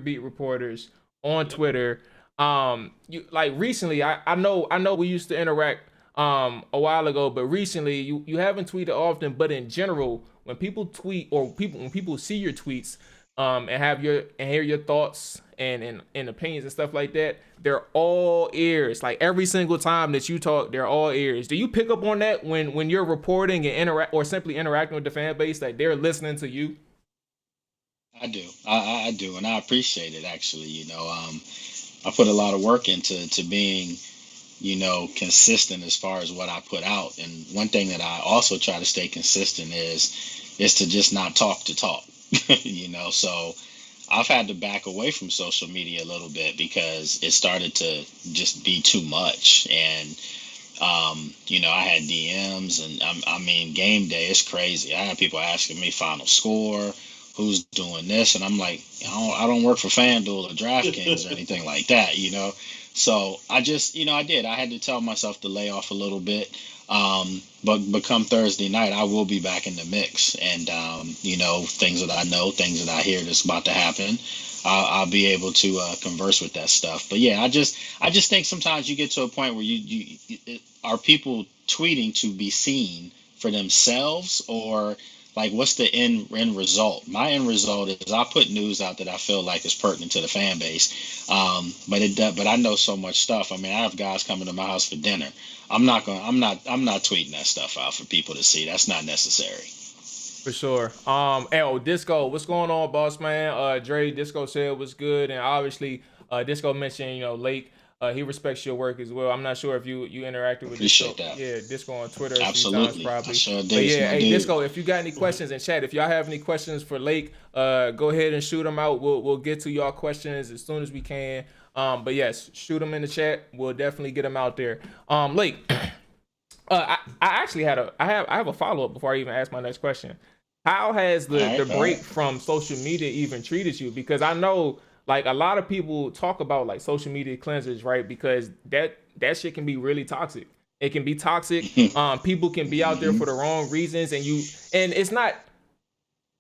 beat reporters on Twitter. You like recently, I know we used to interact a while ago, but recently you haven't tweeted often. But in general, when people tweet or when people see your tweets, and hear your thoughts and opinions and stuff like that, they're all ears. Like every single time that you talk, they're all ears. Do you pick up on that when you're reporting and interact or simply interacting with the fan base, that they're listening to you? I do. I do, and I appreciate it actually. I put a lot of work into being, consistent as far as what I put out. And one thing that I also try to stay consistent is to just not talk to talk. So I've had to back away from social media a little bit because it started to just be too much. And I had DMs, and I mean, game day is crazy. I had people asking me final score, who's doing this, and I'm like, I don't work for FanDuel or DraftKings or anything like that. So I just, I did. I had to tell myself to lay off a little bit. But come Thursday night, I will be back in the mix, and things that I know, things that I hear that's about to happen. I'll be able to converse with that stuff. But yeah, I just think sometimes you get to a point where are people tweeting to be seen for themselves, or like what's the end result? My end result is I put news out that I feel like is pertinent to the fan base. But I know so much stuff. I mean, I have guys coming to my house for dinner. I'm not tweeting that stuff out for people to see. That's not necessary. For sure. Disco, what's going on, boss man? Dre, Disco said what's good, and obviously, Disco mentioned, Lake. He respects your work as well. I'm not sure if you interacted with Disco. Appreciate that. Yeah, Disco on Twitter a few times Absolutely. I probably. sure But did. yeah, My hey dude. Disco, if you got any questions in chat, if y'all have any questions for Lake, go ahead and shoot them out. We'll get to y'all questions as soon as we can. But yes, shoot them in the chat. We'll definitely get them out there. Lake, I actually I have a follow up before I even ask my next question. How has All the right. All break right. from social media even treated you? Because I know like a lot of people talk about like social media cleansers, right? Because that shit can be really toxic. It can be toxic. People can be out there hmm for the wrong reasons, and it's not.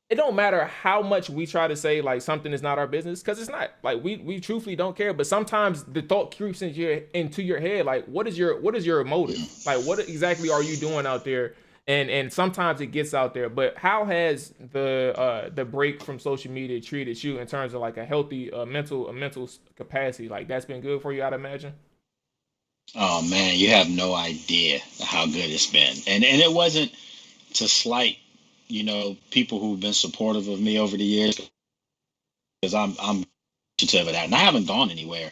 It don't matter how much we try to say like something is not our business, because it's not. Like we truthfully don't care. But sometimes the thought creeps into your head, like what is your motive? Like what exactly are you doing out there? And sometimes it gets out there. But how has the break from social media treated you in terms of like a healthy mental capacity? Like that's been good for you, I'd imagine. Oh man, you have no idea how good it's been. And it wasn't to slight, people who've been supportive of me over the years, because I'm appreciative of that. And I haven't gone anywhere,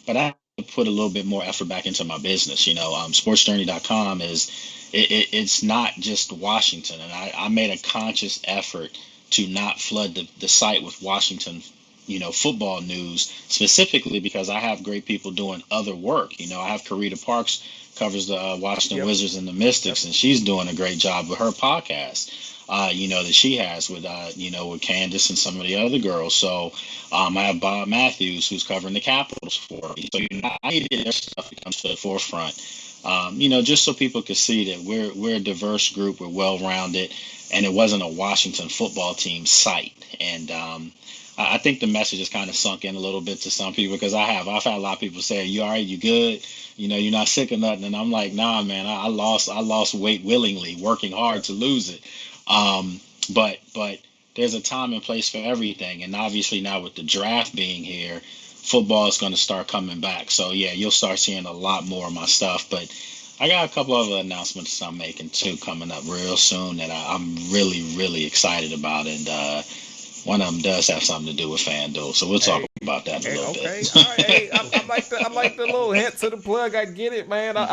but I have to put a little bit more effort back into my business. Sportsjourney.com it's not just Washington, and I made a conscious effort to not flood the site with Washington, football news, specifically because I have great people doing other work. I have Karita Parks covers the Washington Yep. Wizards and the Yep. Mystics, and she's doing a great job with her podcast. That she has with Candace and some of the other girls. So I have Bob Matthews who's covering the Capitals for me. So I needed their stuff to come to the forefront. Just so people could see that we're a diverse group, we're well rounded, and it wasn't a Washington football team site. And I think the message has kind of sunk in a little bit to some people, because I've had a lot of people say, "You all right? You good? You're not sick or nothing?" And I'm like, "Nah, man, I lost weight willingly, working Yeah. hard to lose it." But there's a time and place for everything, and obviously now with the draft being here, football is going to start coming back. So yeah, you'll start seeing a lot more of my stuff. But I got a couple other announcements I'm making too coming up real soon that I'm really really excited about, and one of them does have something to do with FanDuel. So we'll talk Hey, about that in a hey, little okay, all right. Hey, I like the little hint to the plug. I get it, man.